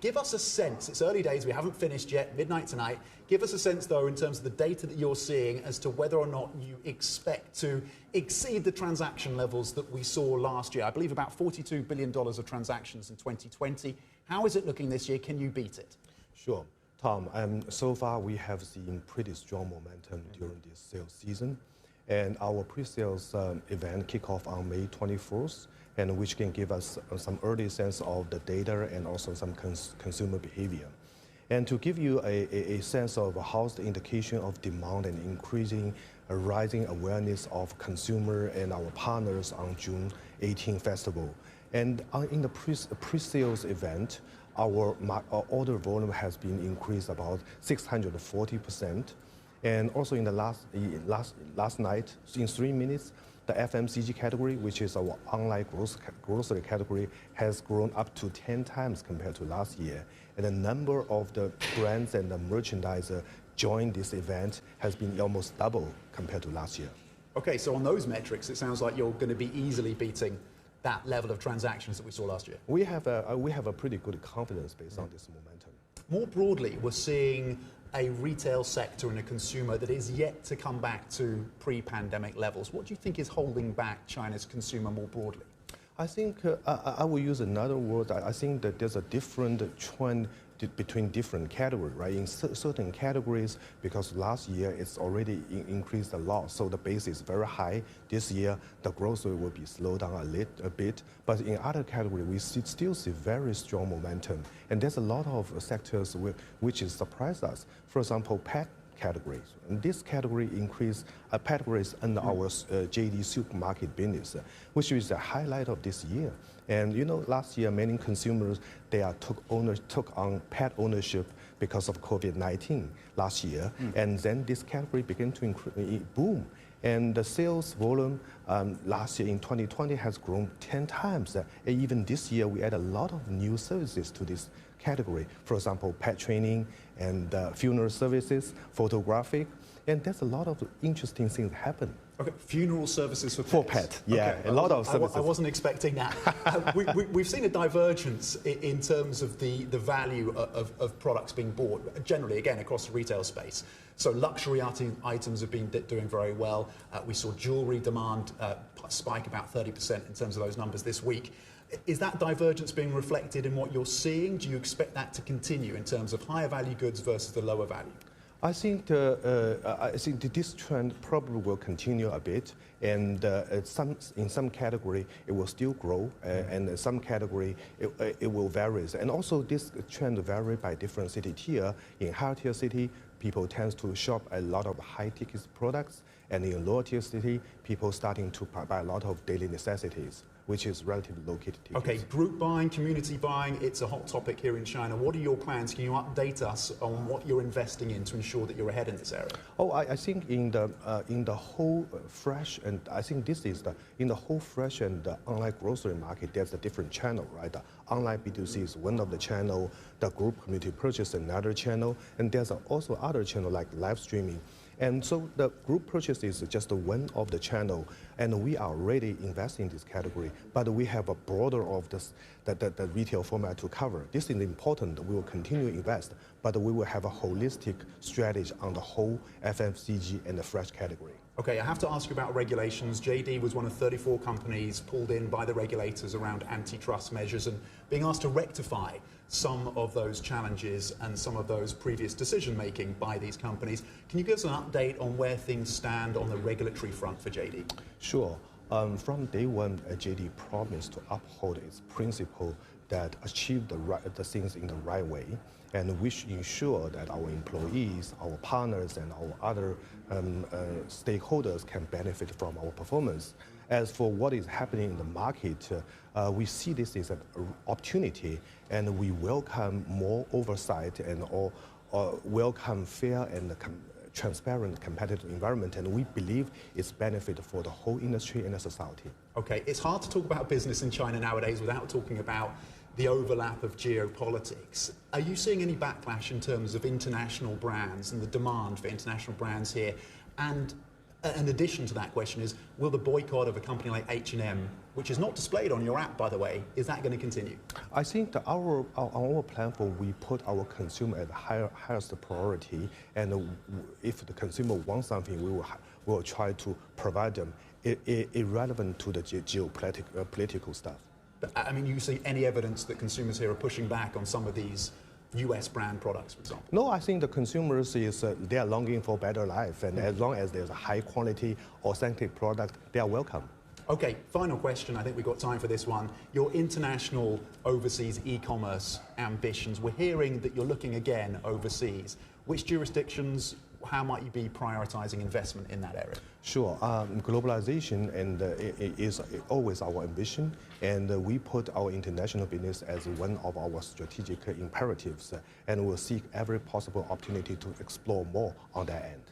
Give us a sense, it's early days, we haven't finished yet, midnight tonight. Give us a sense, though, in terms of the data that you're seeing as to whether or not you expect to exceed the transaction levels that we saw last year. I believe about $42 billion of transactions in 2020. How is it looking this year? Can you beat it? Sure. Tom, so far we have seen pretty strong momentum during this sales season. And our pre-sales event kick off on May 24th, and which can give us some early sense of the data and also some consumer behavior. And to give you a sense of how's the indication of demand and increasing, rising awareness of consumer and our partners on Jun.18 festival. And in the pre-sales event, our order volume has been increased about 640%. And also in the last night, in 3 minutes, the FMCG category, which is our online grocery category, has grown up to 10 times compared to last year. And the number of the brands and the merchandiser joined this event has been almost double compared to last year. Okay, so on those metrics, it sounds like you're going to be easily beating that level of transactions that we saw last year. We have a pretty good confidence based on this momentum. More broadly, we're seeing a retail sector and a consumer that is yet to come back to pre-pandemic levels. What do you think is holding back China's consumer more broadly? I think I will use another word. I think that there's a different trend between different categories, right? In certain categories, because last year it's already increased a lot, so the base is very high. This year, the growth rate will be slowed down a bit. But in other categories, we still see very strong momentum. And there's a lot of sectors which has surprised us. For example, pet categories. And this category increased categories under our JD supermarket business, which is the highlight of this year. And you know, last year many consumers took on pet ownership because of COVID-19 last year, and then this category began to boom. And the sales volume last year in 2020 has grown 10 times. And even this year, we add a lot of new services to this category. For example, pet training and funeral services, photographic, and there's a lot of interesting things happen. Okay, funeral services for pets. For pet, yeah, okay. A lot of services. I wasn't expecting that. We've seen a divergence in terms of the value of products being bought, generally, again, across the retail space. So luxury items have been doing very well. We saw jewelry demand spike about 30% in terms of those numbers this week. Is that divergence being reflected in what you're seeing? Do you expect that to continue in terms of higher value goods versus the lower value? I think this trend probably will continue a bit, and in some category it will still grow, and in some category it will vary. And also this trend vary by different city tier. In higher tier city, people tend to shop a lot of high ticket products, and in lower tier city, people starting to buy a lot of daily necessities, which is relatively low ticket. Okay, group buying, community buying, it's a hot topic here in China. What are your plans? Can you update us on what you're investing in to ensure that you're ahead in this area? Oh, I think in the whole fresh, and I think this is in the whole fresh and online grocery market, there's a different channel, right? The online B2C is one of the channel, the group community purchase another channel, and there's also other channel like live streaming. And so the group purchase is just one of the channel, and we are already investing in this category, but we have a broader of the retail format to cover. This is important. We will continue to invest, but we will have a holistic strategy on the whole FMCG and the fresh category. Okay, I have to ask you about regulations. JD was one of 34 companies pulled in by the regulators around antitrust measures and being asked to rectify some of those challenges and some of those previous decision-making by these companies. Can you give us an update on where things stand on the regulatory front for JD? Sure. From day one, JD promised to uphold its principle that achieve the things in the right way, and we should ensure that our employees, our partners, and our other stakeholders can benefit from our performance. As for what is happening in the market, we see this as an opportunity, and we welcome more oversight and welcome fair and transparent competitive environment, and we believe it's benefit for the whole industry and the society. Okay, it's hard to talk about business in China nowadays without talking about the overlap of geopolitics. Are you seeing any backlash in terms of international brands and the demand for international brands here? And An addition to that question is, will the boycott of a company like H&M, which is not displayed on your app, by the way, is that going to continue? I think that our platform, we put our consumer at the highest priority, and if the consumer wants something, we will try to provide them, irrelevant to the geopolitical stuff. I mean, you see any evidence that consumers here are pushing back on some of these US brand products, for example? No, I think the consumers they are longing for better life, and as long as there's a high quality, authentic product, they are welcome. Okay, final question. I think we've got time for this one. Your international overseas e-commerce ambitions. We're hearing that you're looking again overseas. Which jurisdictions? How might you be prioritizing investment in that area? Sure. Globalization is always our ambition, and we put our international business as one of our strategic imperatives, and we'll seek every possible opportunity to explore more on that end.